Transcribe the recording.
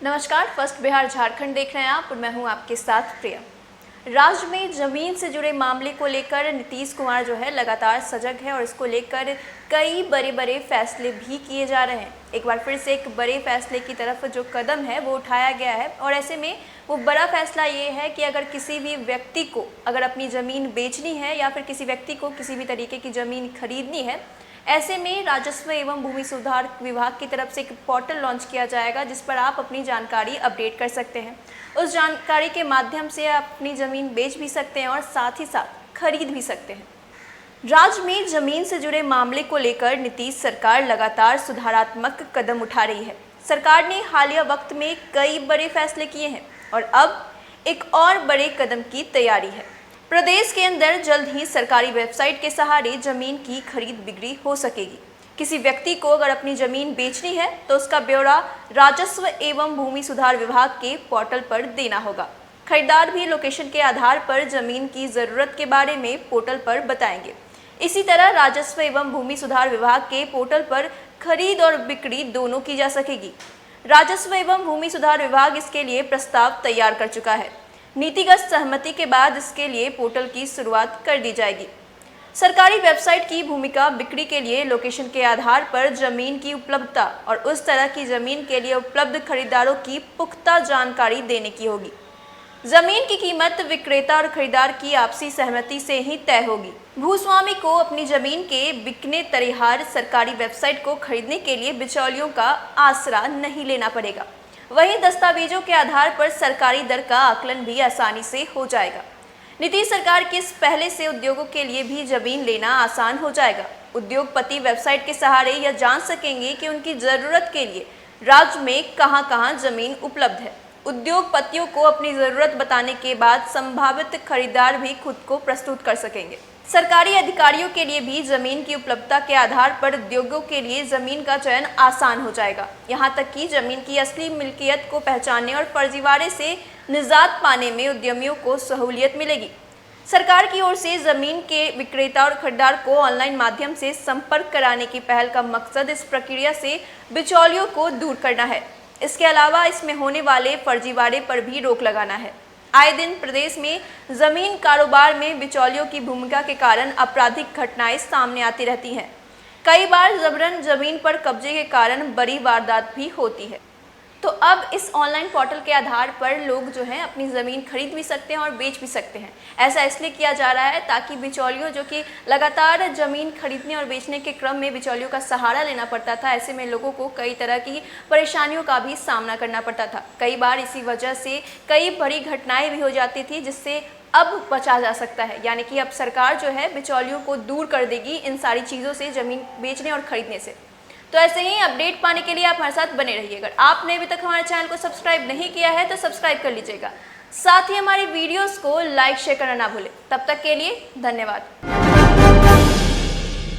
नमस्कार, फर्स्ट बिहार झारखंड देख रहे हैं आप और मैं हूं आपके साथ प्रिया। राज्य में जमीन से जुड़े मामले को लेकर नीतीश कुमार जो है लगातार सजग है और इसको लेकर कई बड़े बड़े फैसले भी किए जा रहे हैं। एक बार फिर से एक बड़े फैसले की तरफ जो कदम है वो उठाया गया है और ऐसे में वो बड़ा फैसला ये है कि अगर किसी भी व्यक्ति को अगर अपनी ज़मीन बेचनी है या फिर किसी व्यक्ति को किसी भी तरीके की ज़मीन खरीदनी है, ऐसे में राजस्व एवं भूमि सुधार विभाग की तरफ से एक पोर्टल लॉन्च किया जाएगा जिस पर आप अपनी जानकारी अपडेट कर सकते हैं। उस जानकारी के माध्यम से आप अपनी ज़मीन बेच भी सकते हैं और साथ ही साथ खरीद भी सकते हैं। राज्य में जमीन से जुड़े मामले को लेकर नीतीश सरकार लगातार सुधारात्मक कदम उठा रही है। सरकार ने हालिया वक्त में कई बड़े फैसले किए हैं और अब एक और बड़े कदम की तैयारी है। प्रदेश के अंदर जल्द ही सरकारी वेबसाइट के सहारे जमीन की खरीद बिक्री हो सकेगी। किसी व्यक्ति को अगर अपनी जमीन बेचनी है तो उसका ब्यौरा राजस्व एवं भूमि सुधार विभाग के पोर्टल पर देना होगा। खरीदार भी लोकेशन के आधार पर जमीन की जरूरत के बारे में पोर्टल पर बताएंगे। इसी तरह राजस्व एवं भूमि सुधार विभाग के पोर्टल पर खरीद और बिक्री दोनों की जा सकेगी। राजस्व एवं भूमि सुधार विभाग इसके लिए प्रस्ताव तैयार कर चुका है। नीतिगत सहमति के बाद इसके लिए पोर्टल की शुरुआत कर दी जाएगी। सरकारी वेबसाइट की भूमिका बिक्री के लिए लोकेशन के आधार पर जमीन की उपलब्धता और उस तरह की जमीन के लिए उपलब्ध खरीदारों की पुख्ता जानकारी देने की होगी। जमीन की कीमत विक्रेता और खरीदार की आपसी सहमति से ही तय होगी। भूस्वामी को अपनी जमीन के बिकने तरीहार सरकारी वेबसाइट को खरीदने के लिए बिचौलियों का आसरा नहीं लेना पड़ेगा। वहीं दस्तावेजों के आधार पर सरकारी दर का आकलन भी आसानी से हो जाएगा। नीतीश सरकार के इस पहले से उद्योगों के लिए भी जमीन लेना आसान हो जाएगा। उद्योगपति वेबसाइट के सहारे यह जान सकेंगे कि उनकी ज़रूरत के लिए राज्य में कहां-कहां जमीन उपलब्ध है। उद्योगपतियों को अपनी ज़रूरत बताने के बाद संभावित खरीदार भी खुद को प्रस्तुत कर सकेंगे। सरकारी अधिकारियों के लिए भी जमीन की उपलब्धता के आधार पर उद्योगों के लिए जमीन का चयन आसान हो जाएगा। यहाँ तक कि जमीन की असली मिल्कियत को पहचानने और फर्जीवाड़े से निजात पाने में उद्यमियों को सहूलियत मिलेगी। सरकार की ओर से जमीन के विक्रेता और खरीदार को ऑनलाइन माध्यम से संपर्क कराने की पहल का मकसद इस प्रक्रिया से बिचौलियों को दूर करना है। इसके अलावा इसमें होने वाले फर्जीवाड़े पर भी रोक लगाना है। आए दिन प्रदेश में जमीन कारोबार में बिचौलियों की भूमिका के कारण आपराधिक घटनाएं सामने आती रहती हैं। कई बार जबरन जमीन पर कब्जे के कारण बड़ी वारदात भी होती है। तो अब इस ऑनलाइन पोर्टल के आधार पर लोग जो हैं अपनी ज़मीन खरीद भी सकते हैं और बेच भी सकते हैं। ऐसा इसलिए किया जा रहा है ताकि बिचौलियों जो कि लगातार ज़मीन खरीदने और बेचने के क्रम में बिचौलियों का सहारा लेना पड़ता था, ऐसे में लोगों को कई तरह की परेशानियों का भी सामना करना पड़ता था। कई बार इसी वजह से कई बड़ी घटनाएँ भी हो जाती थी जिससे अब बचा जा सकता है। यानी कि अब सरकार जो है बिचौलियों को दूर कर देगी इन सारी चीज़ों से, ज़मीन बेचने और ख़रीदने से। तो ऐसे ही अपडेट पाने के लिए आप हमारे साथ बने रहिए। अगर आपने अभी तक हमारे चैनल को सब्सक्राइब नहीं किया है तो सब्सक्राइब कर लीजिएगा। साथ ही हमारी वीडियोस को लाइक शेयर करना ना भूलें। तब तक के लिए धन्यवाद।